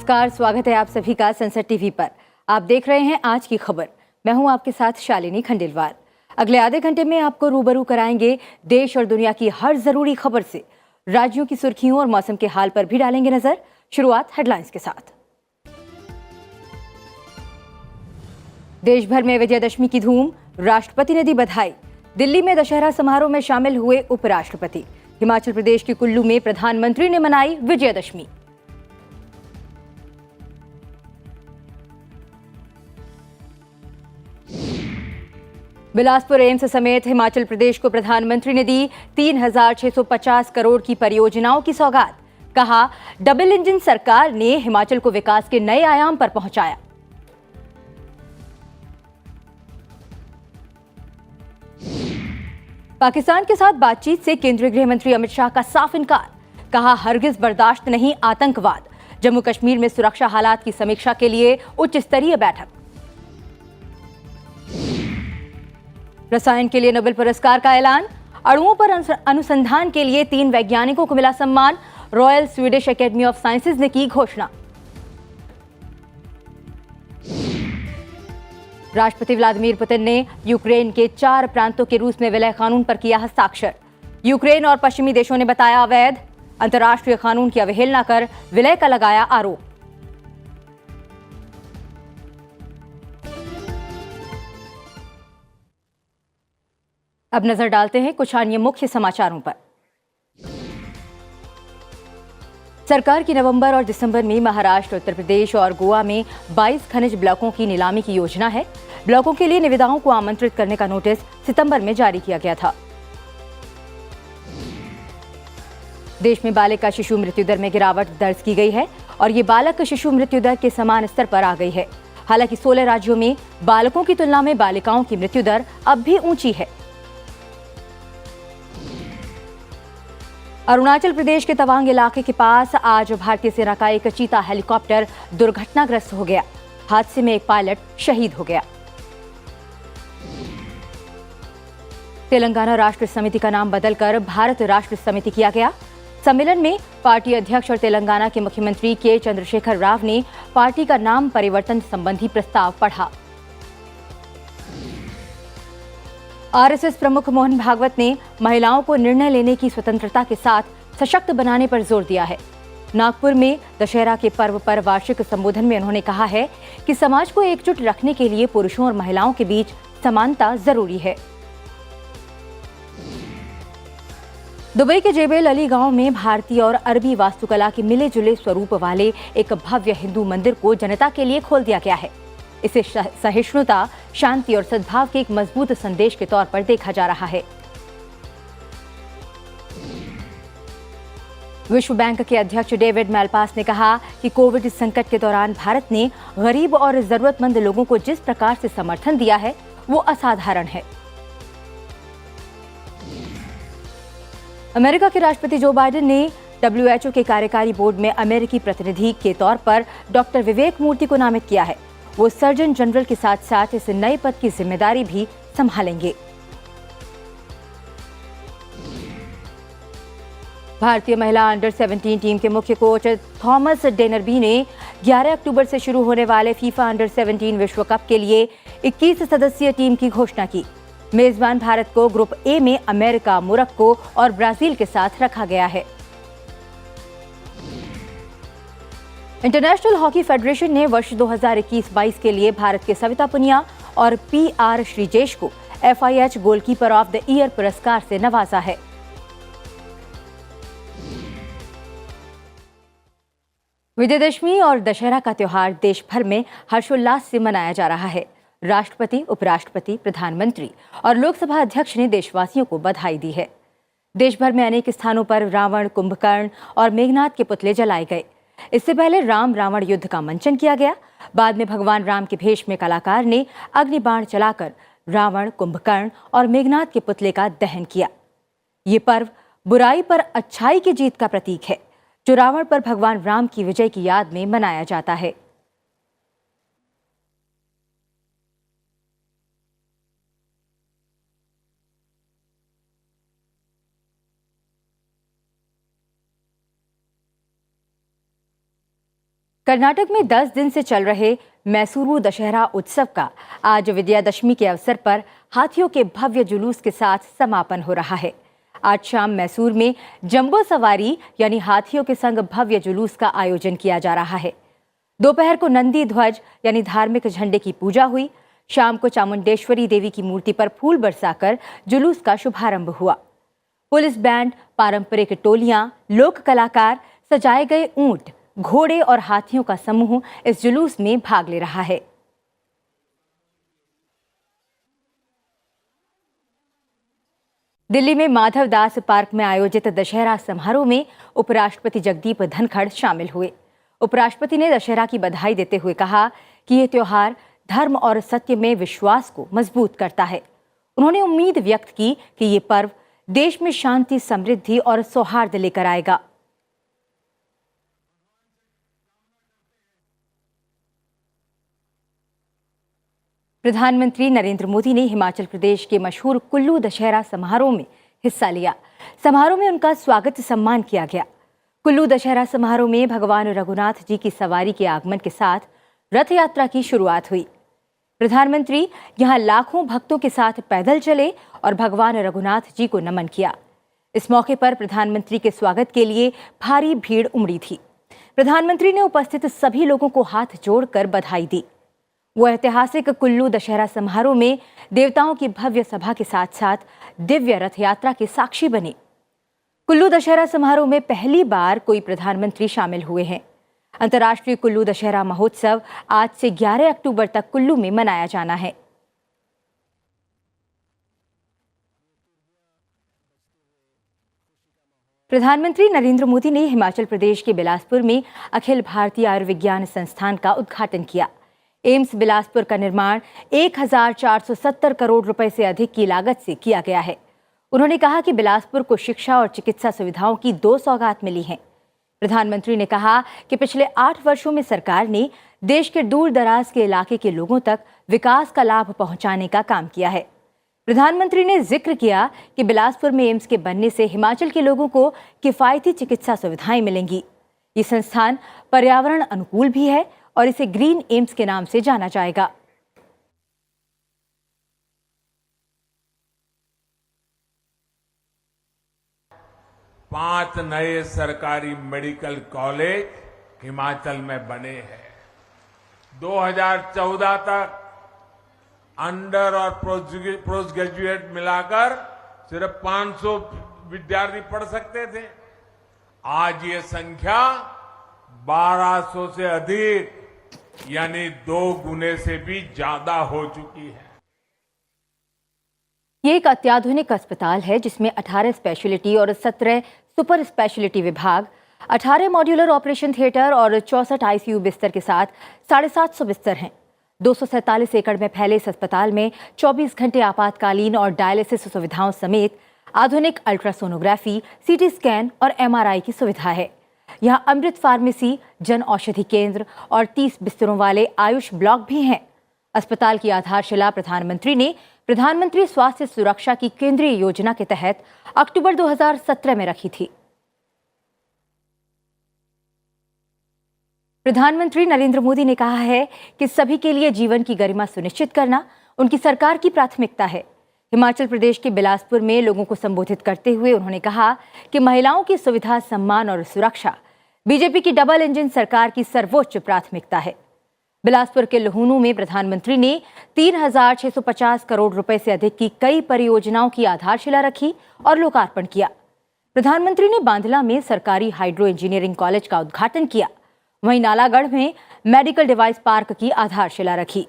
नमस्कार, स्वागत है आप सभी का संसद टीवी पर। आप देख रहे हैं आज की खबर। मैं हूं आपके साथ शालिनी खंडेलवाल। अगले आधे घंटे में आपको रूबरू कराएंगे देश और दुनिया की हर जरूरी खबर से। राज्यों की सुर्खियों और मौसम के हाल पर भी डालेंगे नजर। शुरुआत हेडलाइंस के साथ। देश भर में विजयदशमी की धूम, राष्ट्रपति ने दी बधाई। दिल्ली में दशहरा समारोह में शामिल हुए उपराष्ट्रपति। हिमाचल प्रदेश के कुल्लू में प्रधानमंत्री ने मनाई विजयदशमी। बिलासपुर एम्स समेत हिमाचल प्रदेश को प्रधानमंत्री ने दी 3,650 करोड़ की परियोजनाओं की सौगात। कहा, डबल इंजन सरकार ने हिमाचल को विकास के नए आयाम पर पहुंचाया। पाकिस्तान के साथ बातचीत से केंद्रीय गृह मंत्री अमित शाह का साफ इनकार। कहा, हरगिज बर्दाश्त नहीं आतंकवाद। जम्मू कश्मीर में सुरक्षा हालात की समीक्षा के लिए उच्च स्तरीय बैठक। रसायन के लिए नोबेल पुरस्कार का ऐलान। अणुओं पर अनुसंधान के लिए 3 वैज्ञानिकों को मिला सम्मान। Royal Swedish academy of sciences ने की घोषणा। राष्ट्रपति व्लादिमीर पुतिन ने यूक्रेन के 4 प्रांतों के रूस में विलय कानून पर किया हस्ताक्षर। यूक्रेन और पश्चिमी देशों ने बताया अवैध। अंतर्राष्ट्रीय कानून की अवहेलना कर विलय का लगाया आरोप। अब नजर डालते हैं कुछ अन्य मुख्य समाचारों पर। सरकार की नवंबर और दिसंबर में महाराष्ट्र, उत्तर प्रदेश और गोवा में 22 खनिज ब्लॉकों की नीलामी की योजना है। ब्लॉकों के लिए निविदाओं को आमंत्रित करने का नोटिस सितंबर में जारी किया गया था। देश में बालिका शिशु मृत्यु दर में गिरावट दर्ज की गई है और ये बालक शिशु मृत्यु दर के समान स्तर पर आ गई है। हालांकि 16 राज्यों में बालकों की तुलना में बालिकाओं की मृत्यु दर अब भी ऊंची है। अरुणाचल प्रदेश के तवांग इलाके के पास आज भारतीय सेना का एक चीता हेलीकॉप्टर दुर्घटनाग्रस्त हो गया। हादसे में एक पायलट शहीद हो गया। तेलंगाना राष्ट्र समिति का नाम बदलकर भारत राष्ट्र समिति किया गया। सम्मेलन में पार्टी अध्यक्ष और तेलंगाना के मुख्यमंत्री के चंद्रशेखर राव ने पार्टी का नाम परिवर्तन संबंधी प्रस्ताव पढ़ा। आरएसएस प्रमुख मोहन भागवत ने महिलाओं को निर्णय लेने की स्वतंत्रता के साथ सशक्त बनाने पर जोर दिया है। नागपुर में दशहरा के पर्व पर वार्षिक संबोधन में उन्होंने कहा है कि समाज को एकजुट रखने के लिए पुरुषों और महिलाओं के बीच समानता जरूरी है। दुबई के जेबेल अली गांव में भारतीय और अरबी वास्तुकला के मिले जुले स्वरूप वाले एक भव्य हिंदू मंदिर को जनता के लिए खोल दिया गया है। इसे सहिष्णुता, शांति और सद्भाव के एक मजबूत संदेश के तौर पर देखा जा रहा है। विश्व बैंक के अध्यक्ष डेविड मैलपास ने कहा कि कोविड संकट के दौरान भारत ने गरीब और जरूरतमंद लोगों को जिस प्रकार से समर्थन दिया है वो असाधारण है। अमेरिका के राष्ट्रपति जो बाइडेन ने WHO के कार्यकारी बोर्ड में अमेरिकी प्रतिनिधि के तौर पर डॉक्टर विवेक मूर्ति को नामित किया है। वो सर्जन जनरल के साथ साथ इस नए पद की जिम्मेदारी भी संभालेंगे। भारतीय महिला अंडर 17 टीम के मुख्य कोच थॉमस डेनरबी ने 11 अक्टूबर से शुरू होने वाले फीफा अंडर 17 विश्व कप के लिए 21 सदस्यीय टीम की घोषणा की। मेजबान भारत को ग्रुप ए में अमेरिका, मोरक्को और ब्राजील के साथ रखा गया है। इंटरनेशनल हॉकी फेडरेशन ने वर्ष 2021-22 के लिए भारत के सविता पुनिया और PR श्रीजेश को FIH goalkeeper of the year पुरस्कार से नवाजा है। विजयदशमी और दशहरा का त्योहार देश भर में हर्षोल्लास से मनाया जा रहा है। राष्ट्रपति, उपराष्ट्रपति, प्रधानमंत्री और लोकसभा अध्यक्ष ने देशवासियों को बधाई दी है। देश भर में अनेक स्थानों पर रावण, कुंभकर्ण और मेघनाथ के पुतले जलाए गए। इससे पहले राम रावण युद्ध का मंचन किया गया। बाद में भगवान राम के भेष में कलाकार ने अग्निबाण चलाकर रावण, कुंभकर्ण और मेघनाथ के पुतले का दहन किया। ये पर्व बुराई पर अच्छाई की जीत का प्रतीक है, जो रावण पर भगवान राम की विजय की याद में मनाया जाता है। कर्नाटक में 10 दिन से चल रहे मैसूरू दशहरा उत्सव का आज विजयादशमी के अवसर पर हाथियों के भव्य जुलूस के साथ समापन हो रहा है। आज शाम मैसूर में जंबो सवारी यानी हाथियों के संग भव्य जुलूस का आयोजन किया जा रहा है। दोपहर को नंदी ध्वज यानी धार्मिक झंडे की पूजा हुई। शाम को चामुंडेश्वरी देवी की मूर्ति पर फूल बरसाकर जुलूस का शुभारंभ हुआ। पुलिस बैंड, पारंपरिक टोलियां, लोक कलाकार, सजाए गए ऊंट, घोड़े और हाथियों का समूह इस जुलूस में भाग ले रहा है। दिल्ली में माधव दास पार्क में आयोजित दशहरा समारोह में उपराष्ट्रपति जगदीप धनखड़ शामिल हुए। उपराष्ट्रपति ने दशहरा की बधाई देते हुए कहा कि यह त्योहार धर्म और सत्य में विश्वास को मजबूत करता है। उन्होंने उम्मीद व्यक्त की कि ये पर्व देश में शांति, समृद्धि और सौहार्द लेकर आएगा। प्रधानमंत्री नरेंद्र मोदी ने हिमाचल प्रदेश के मशहूर कुल्लू दशहरा समारोह में हिस्सा लिया। समारोह में उनका स्वागत सम्मान किया गया। कुल्लू दशहरा समारोह में भगवान रघुनाथ जी की सवारी के आगमन के साथ रथ यात्रा की शुरुआत हुई। प्रधानमंत्री यहां लाखों भक्तों के साथ पैदल चले और भगवान रघुनाथ जी को नमन किया। इस मौके पर प्रधानमंत्री के स्वागत के लिए भारी भीड़ उमड़ी थी। प्रधानमंत्री ने उपस्थित सभी लोगों को हाथ जोड़कर बधाई दी। वो ऐतिहासिक कुल्लू दशहरा समारोह में देवताओं की भव्य सभा के साथ साथ दिव्य रथ यात्रा के साक्षी बने। कुल्लू दशहरा समारोह में पहली बार कोई प्रधानमंत्री शामिल हुए हैं। अंतर्राष्ट्रीय कुल्लू दशहरा महोत्सव आज से 11 अक्टूबर तक कुल्लू में मनाया जाना है। प्रधानमंत्री नरेंद्र मोदी ने हिमाचल प्रदेश के बिलासपुर में अखिल भारतीय आयुर्विज्ञान संस्थान का उद्घाटन किया। एम्स बिलासपुर का निर्माण 1470 करोड़ रुपए से अधिक की लागत से किया गया है। उन्होंने कहा कि बिलासपुर को शिक्षा और चिकित्सा सुविधाओं की 2 सौगात मिली हैं। प्रधानमंत्री ने कहा कि पिछले 8 वर्षों में सरकार ने देश के दूर दराज के इलाके के लोगों तक विकास का लाभ पहुंचाने का काम किया है। प्रधानमंत्री ने जिक्र किया कि बिलासपुर में एम्स के बनने से हिमाचल के लोगों को किफायती चिकित्सा सुविधाएं मिलेंगी। ये संस्थान पर्यावरण अनुकूल भी है और इसे ग्रीन एम्स के नाम से जाना जाएगा। पांच नए सरकारी मेडिकल कॉलेज हिमाचल में बने हैं। 2014 तक अंडर और पोस्ट ग्रेजुएट मिलाकर सिर्फ 500 विद्यार्थी पढ़ सकते थे। आज ये संख्या 1200 से अधिक यानी 2 गुने से भी ज्यादा हो चुकी है। ये एक अत्याधुनिक अस्पताल है जिसमें 18 स्पेशलिटी और 17 सुपर स्पेशलिटी विभाग, 18 मॉड्यूलर ऑपरेशन थिएटर और 64 आईसीयू बिस्तर के साथ 750 बिस्तर हैं। 247 एकड़ में फैले इस अस्पताल में 24 घंटे आपातकालीन और डायलिसिस सुविधाओं समेत आधुनिक अल्ट्रासोनोग्राफी, सीटी स्कैन और एमआरआई की सुविधा है। यहां अमृत फार्मेसी, जन औषधि केंद्र और 30 बिस्तरों वाले आयुष ब्लॉक भी हैं। अस्पताल की आधारशिला प्रधानमंत्री ने प्रधानमंत्री स्वास्थ्य सुरक्षा की केंद्रीय योजना के तहत अक्टूबर 2017 में रखी थी। प्रधानमंत्री नरेंद्र मोदी ने कहा है कि सभी के लिए जीवन की गरिमा सुनिश्चित करना उनकी सरकार की प्राथमिकता है। हिमाचल प्रदेश के बिलासपुर में लोगों को संबोधित करते हुए उन्होंने कहा कि महिलाओं की सुविधा, सम्मान और सुरक्षा बीजेपी की डबल इंजन सरकार की सर्वोच्च प्राथमिकता है। बिलासपुर के लुहूनू में प्रधानमंत्री ने 3650 करोड़ रुपए से अधिक की कई परियोजनाओं की आधारशिला रखी और लोकार्पण किया। प्रधानमंत्री ने बांदला में सरकारी हाइड्रो इंजीनियरिंग कॉलेज का उद्घाटन किया। वहीं नालागढ़ में मेडिकल डिवाइस पार्क की आधारशिला रखी।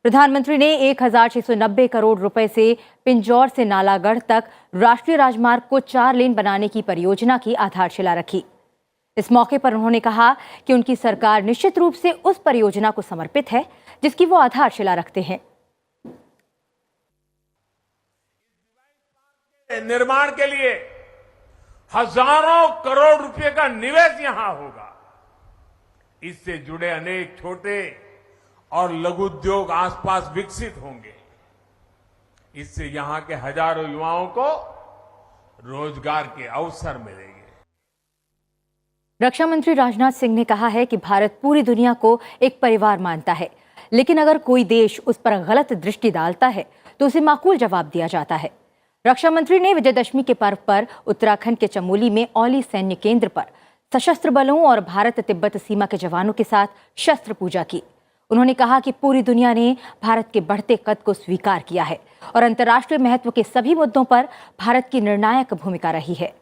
प्रधानमंत्री ने 1690 करोड़ रुपए से पिंजौर से नालागढ़ तक राष्ट्रीय राजमार्ग को 4 लेन बनाने की परियोजना की आधारशिला रखी। इस मौके पर उन्होंने कहा कि उनकी सरकार निश्चित रूप से उस परियोजना को समर्पित है जिसकी वो आधारशिला रखते हैं। निर्माण के लिए हजारों करोड़ रुपए का निवेश यहां होगा। इससे जुड़े अनेक छोटे और लघु उद्योग आसपास विकसित होंगे। इससे यहां के हजारों युवाओं को रोजगार के अवसर मिलेंगे। रक्षा मंत्री राजनाथ सिंह ने कहा है कि भारत पूरी दुनिया को एक परिवार मानता है, लेकिन अगर कोई देश उस पर गलत दृष्टि डालता है तो उसे माकूल जवाब दिया जाता है। रक्षा मंत्री ने विजयदशमी के पर्व पर उत्तराखंड के चमोली में औली सैन्य केंद्र पर सशस्त्र बलों और भारत तिब्बत सीमा के जवानों के साथ शस्त्र पूजा की। उन्होंने कहा कि पूरी दुनिया ने भारत के बढ़ते कद को स्वीकार किया है और अंतर्राष्ट्रीय महत्व के सभी मुद्दों पर भारत की निर्णायक भूमिका रही है।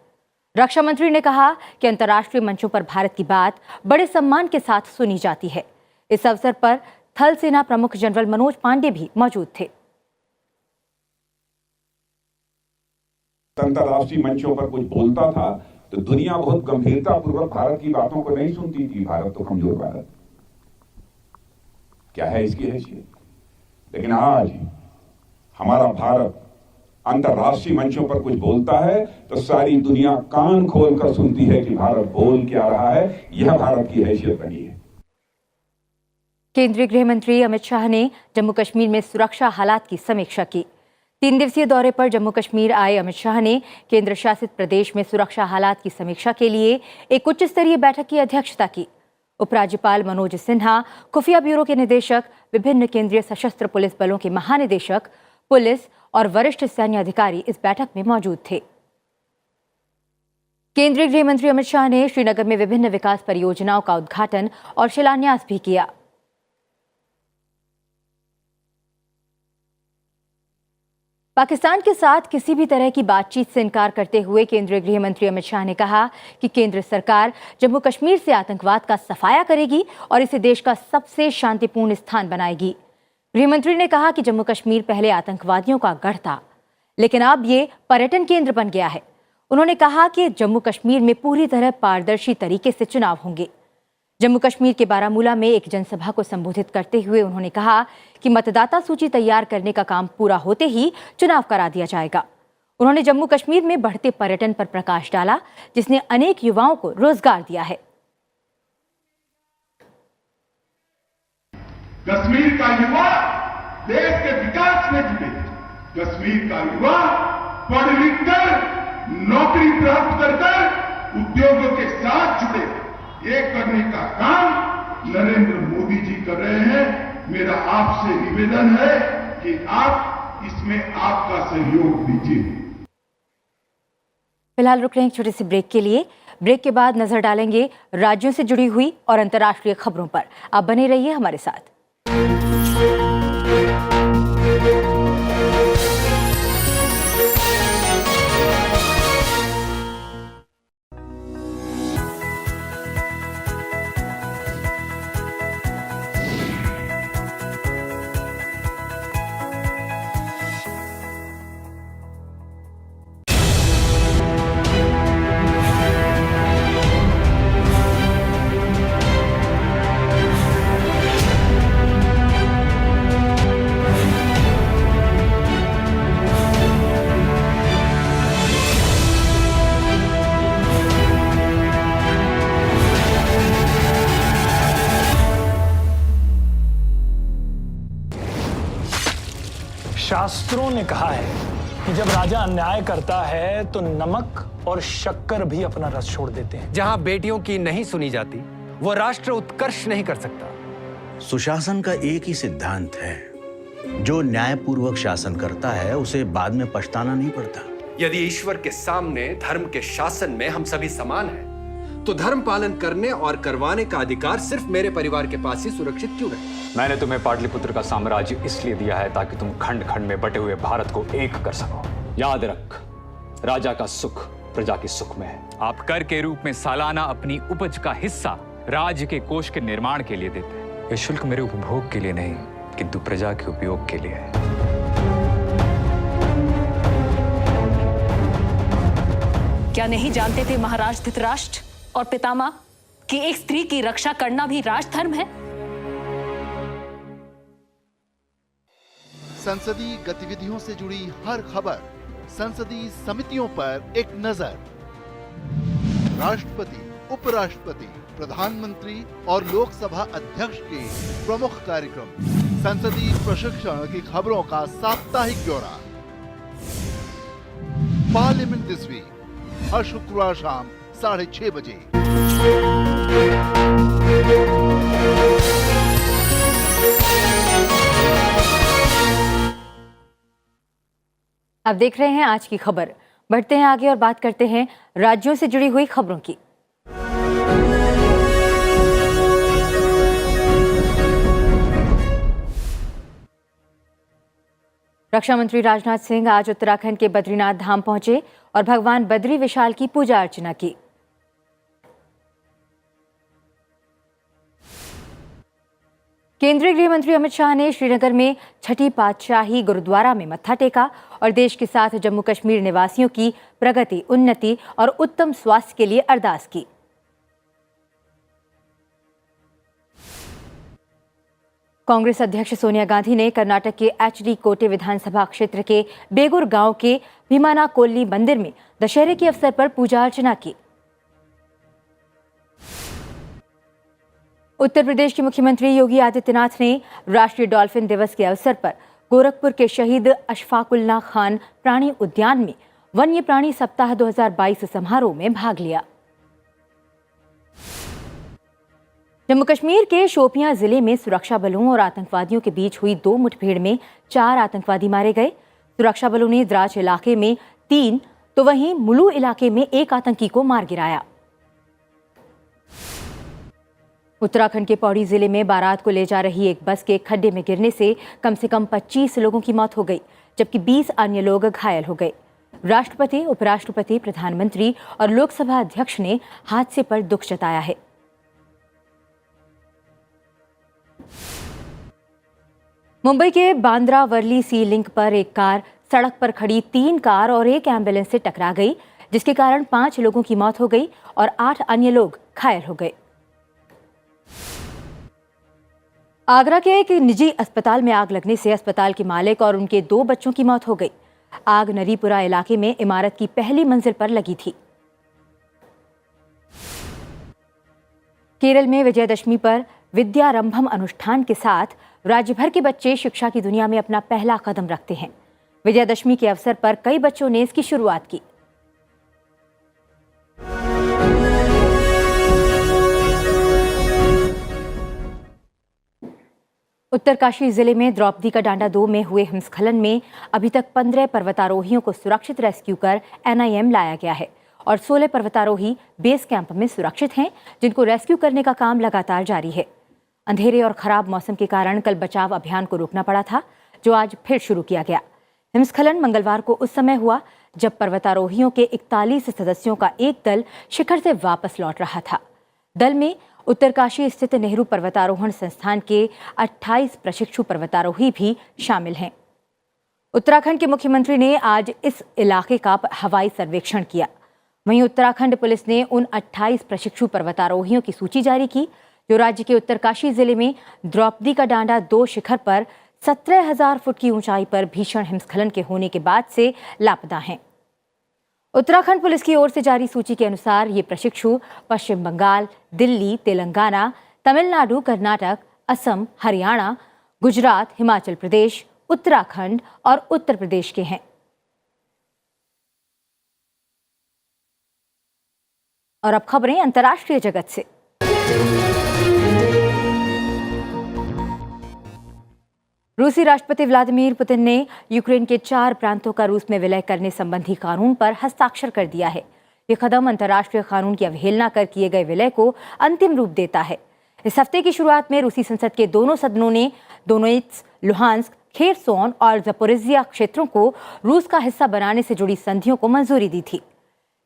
रक्षा मंत्री ने कहा कि अंतर्राष्ट्रीय मंचों पर भारत की बात बड़े सम्मान के साथ सुनी जाती है। इस अवसर पर थल सेना प्रमुख जनरल मनोज पांडे भी मौजूद थे। अंतर्राष्ट्रीय मंचों पर कुछ बोलता था तो दुनिया बहुत गंभीरता पूर्वक भारत की बातों को नहीं सुनती थी। भारत तो कमजोर भारत, क्या है इसकी हैसियत। लेकिन आज हमारा भारत अंतर्राष्ट्रीय मंचों पर कुछ बोलता है तो सारी दुनिया कान खोलकर सुनती है कि भारत बोल क्या रहा है। यह भारत की हैसियत बनी है। केंद्रीय गृह मंत्री अमित शाह ने जम्मू कश्मीर में सुरक्षा हालात की समीक्षा की। 3 दिवसीय दौरे पर जम्मू कश्मीर आए अमित शाह ने केंद्र शासित प्रदेश में सुरक्षा हालात की समीक्षा के लिए एक उच्च स्तरीय बैठक की अध्यक्षता की। उपराज्यपाल मनोज सिन्हा, खुफिया ब्यूरो के निदेशक, विभिन्न केंद्रीय सशस्त्र पुलिस बलों के महानिदेशक, पुलिस और वरिष्ठ सैन्य अधिकारी इस बैठक में मौजूद थे। केंद्रीय गृह मंत्री अमित शाह ने श्रीनगर में विभिन्न विकास परियोजनाओं का उद्घाटन और शिलान्यास भी किया। पाकिस्तान के साथ किसी भी तरह की बातचीत से इनकार करते हुए केंद्रीय गृह मंत्री अमित शाह ने कहा कि केंद्र सरकार जम्मू कश्मीर से आतंकवाद का सफाया करेगी और इसे देश का सबसे शांतिपूर्ण स्थान बनाएगी। गृहमंत्री ने कहा कि जम्मू कश्मीर पहले आतंकवादियों का गढ़ था, लेकिन अब ये पर्यटन केंद्र बन गया है। उन्होंने कहा कि जम्मू कश्मीर में पूरी तरह पारदर्शी तरीके से चुनाव होंगे। जम्मू कश्मीर के बारामूला में एक जनसभा को संबोधित करते हुए उन्होंने कहा कि मतदाता सूची तैयार करने का काम पूरा होते ही चुनाव करा दिया जाएगा। उन्होंने जम्मू कश्मीर में बढ़ते पर्यटन पर प्रकाश डाला, जिसने अनेक युवाओं को रोजगार दिया है। कश्मीर का युवा देश के विकास में जुटे, कश्मीर का युवा पढ़ लिख कर नौकरी प्राप्त कर उद्योगों के साथ जुड़े। ये करने का काम नरेंद्र मोदी जी कर रहे हैं। मेरा आपसे निवेदन है कि आप इसमें आपका सहयोग दीजिए। फिलहाल रुक रहे हैं एक छोटे से ब्रेक के लिए। ब्रेक के बाद नजर डालेंगे राज्यों से जुड़ी हुई और अंतर्राष्ट्रीय खबरों पर। आप बने रहिए हमारे साथ। शास्त्रों ने कहा है कि जब राजा अन्याय करता है तो नमक और शक्कर भी अपना रस छोड़ देते हैं। जहां बेटियों की नहीं सुनी जाती, वो राष्ट्र उत्कर्ष नहीं कर सकता। सुशासन का एक ही सिद्धांत है, जो न्यायपूर्वक शासन करता है उसे बाद में पछताना नहीं पड़ता। यदि ईश्वर के सामने धर्म के शासन में हम सभी समान हैं, तो धर्म पालन करने और करवाने का अधिकार सिर्फ मेरे परिवार के पास ही सुरक्षित क्यों है? मैंने तुम्हें पाटलिपुत्र का साम्राज्य इसलिए दिया है ताकि तुम खंड खंड में बटे हुए भारत को एक कर सको। याद रख, राजा का सुख प्रजा के सुख में है। आप कर के रूप में सालाना अपनी उपज का हिस्सा राज्य के कोष के निर्माण के लिए देते हैं। यह शुल्क मेरे उपभोग के लिए नहीं, किंतु प्रजा के उपयोग के लिए है। क्या नहीं जानते थे महाराज धृतराष्ट्र और पितामह कि एक स्त्री की रक्षा करना भी राजधर्म है? संसदीय गतिविधियों से जुड़ी हर खबर, संसदीय समितियों पर एक नजर। राष्ट्रपति, उपराष्ट्रपति, प्रधानमंत्री और लोकसभा अध्यक्ष के प्रमुख कार्यक्रम, संसदीय प्रशिक्षण की खबरों का साप्ताहिक ब्यौरा। पार्लियामेंट दिस वीक हर शुक्रवार शाम 6:30 बजे। अब देख रहे हैं आज की खबर। बढ़ते हैं आगे और बात करते हैं राज्यों से जुड़ी हुई खबरों की। रक्षा मंत्री राजनाथ सिंह आज उत्तराखंड के बद्रीनाथ धाम पहुंचे और भगवान बद्री विशाल की पूजा अर्चना की। केंद्रीय गृह मंत्री अमित शाह ने श्रीनगर में छठी पातशाही गुरुद्वारा में मत्था टेका और देश के साथ जम्मू कश्मीर निवासियों की प्रगति, उन्नति और उत्तम स्वास्थ्य के लिए अरदास की। कांग्रेस अध्यक्ष सोनिया गांधी ने कर्नाटक के एचडी कोटे विधानसभा क्षेत्र के बेगुर गांव के भीमाना कोल्ली मंदिर में दशहरे के अवसर पर पूजा अर्चना की। उत्तर प्रदेश के मुख्यमंत्री योगी आदित्यनाथ ने राष्ट्रीय डॉल्फिन दिवस के अवसर पर गोरखपुर के शहीद अशफाकुल्लाह खान प्राणी उद्यान में वन्य प्राणी सप्ताह 2022 समारोह में भाग लिया। जम्मू कश्मीर के शोपियां जिले में सुरक्षा बलों और आतंकवादियों के बीच हुई 2 मुठभेड़ में 4 आतंकवादी मारे गए। सुरक्षा बलों ने द्रास इलाके में 3 तो वहीं मुलू इलाके में 1 आतंकी को मार गिराया। उत्तराखंड के पौड़ी जिले में बारात को ले जा रही एक बस के खड्डे में गिरने से कम 25 लोगों की मौत हो गई, जबकि 20 अन्य लोग घायल हो गए। राष्ट्रपति, उपराष्ट्रपति, प्रधानमंत्री और लोकसभा अध्यक्ष ने हादसे पर दुख जताया है। मुंबई के बांद्रा वर्ली सी लिंक पर एक कार सड़क पर खड़ी 3 कार और 1 एम्बुलेंस से टकरा गई, जिसके कारण 5 लोगों की मौत हो गई और 8 अन्य लोग घायल हो गए। आगरा के एक निजी अस्पताल में आग लगने से अस्पताल के मालिक और उनके 2 बच्चों की मौत हो गई। आग नरीपुरा इलाके में इमारत की पहली मंजिल पर लगी थी। केरल में विजयदशमी पर विद्यारंभम अनुष्ठान के साथ राज्य भर के बच्चे शिक्षा की दुनिया में अपना पहला कदम रखते हैं। विजयदशमी के अवसर पर कई बच्चों ने इसकी शुरुआत की। उत्तरकाशी जिले में द्रौपदी का डांडा 2 में हुए हिमस्खलन में अभी तक 15 पर्वतारोहियों को सुरक्षित रेस्क्यू कर एनआईएम लाया गया है और 16 पर्वतारोही बेस कैंप में सुरक्षित हैं, जिनको रेस्क्यू करने का काम लगातार जारी है। अंधेरे और खराब मौसम के कारण कल बचाव अभियान को रोकना पड़ा था, जो आज फिर शुरू किया गया। हिमस्खलन मंगलवार को उस समय हुआ जब पर्वतारोहियों के 41 सदस्यों का एक दल शिखर से वापस लौट रहा था। दल में उत्तरकाशी स्थित नेहरू पर्वतारोहण संस्थान के 28 प्रशिक्षु पर्वतारोही भी शामिल हैं। उत्तराखंड के मुख्यमंत्री ने आज इस इलाके का हवाई सर्वेक्षण किया। वहीं उत्तराखंड पुलिस ने उन 28 प्रशिक्षु पर्वतारोहियों की सूची जारी की जो राज्य के उत्तरकाशी जिले में द्रौपदी का डांडा 2 शिखर पर 17,000 फुट की ऊंचाई पर भीषण हिमस्खलन के होने के बाद से लापता हैं। उत्तराखंड पुलिस की ओर से जारी सूची के अनुसार ये प्रशिक्षु पश्चिम बंगाल, दिल्ली, तेलंगाना, तमिलनाडु, कर्नाटक, असम, हरियाणा, गुजरात, हिमाचल प्रदेश, उत्तराखंड और उत्तर प्रदेश के हैं। और अब खबरें अंतर्राष्ट्रीय जगत से। रूसी राष्ट्रपति व्लादिमीर पुतिन ने यूक्रेन के 4 प्रांतों का रूस में विलय करने संबंधी कानून पर हस्ताक्षर कर दिया है। यह कदम अंतर्राष्ट्रीय कानून की अवहेलना कर किए गए विलय को अंतिम रूप देता है। इस हफ्ते की शुरुआत में रूसी संसद के दोनों सदनों ने दोनेत्स्क, लुहांस्क, खेरसोन और ज़पोरिज़िया क्षेत्रों को रूस का हिस्सा बनाने से जुड़ी संधियों को मंजूरी दी थी।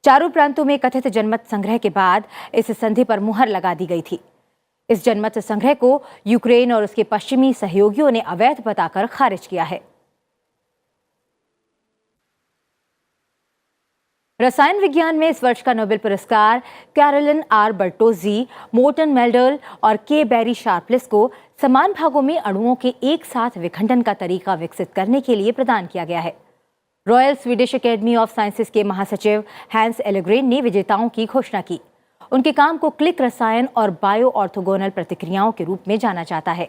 चारों प्रांतों में कथित जनमत संग्रह के बाद इस संधि पर मुहर लगा दी गई थी। इस जनमत संग्रह को यूक्रेन और उसके पश्चिमी सहयोगियों ने अवैध बताकर खारिज किया है। रसायन विज्ञान में इस वर्ष का नोबेल पुरस्कार Carolyn R Bertozzi, Morten Meldal और के बैरी शार्पलेस को समान भागों में अणुओं के एक साथ विखंडन का तरीका विकसित करने के लिए प्रदान किया गया है। Royal Swedish academy of sciences के महासचिव हैंस एलेग्रेन ने विजेताओं की घोषणा की। उनके काम को क्लिक रसायन और बायो ऑर्थोगोनल प्रतिक्रियाओं के रूप में जाना जाता है।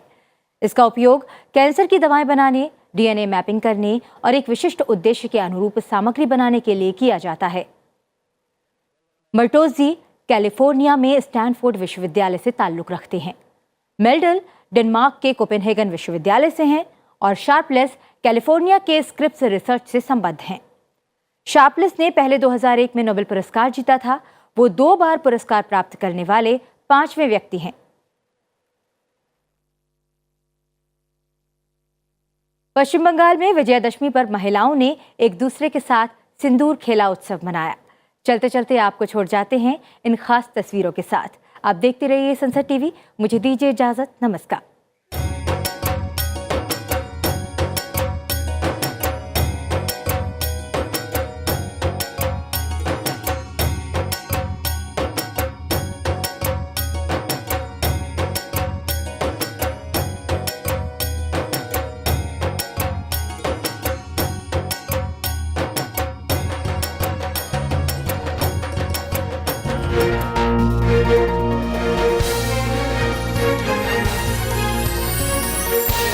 इसका उपयोग कैंसर की दवाएं बनाने, डीएनए मैपिंग करने और एक विशिष्ट उद्देश्य के अनुरूप सामग्री बनाने के लिए किया जाता है। बर्टोजी कैलिफोर्निया में स्टैनफोर्ड विश्वविद्यालय से ताल्लुक रखते हैं। मेल्डल डेनमार्क के कोपेनहेगन विश्वविद्यालय से हैं और शार्पलेस कैलिफोर्निया के स्क्रिप्स रिसर्च से संबद्ध हैं। शार्पलेस ने पहले 2001 में नोबेल पुरस्कार जीता था। वो 2 बार पुरस्कार प्राप्त करने वाले 5वें व्यक्ति हैं। पश्चिम बंगाल में विजयादशमी पर महिलाओं ने एक दूसरे के साथ सिंदूर खेला उत्सव मनाया। चलते चलते आपको छोड़ जाते हैं इन खास तस्वीरों के साथ। आप देखते रहिए संसद टीवी। मुझे दीजिए इजाजत। नमस्कार।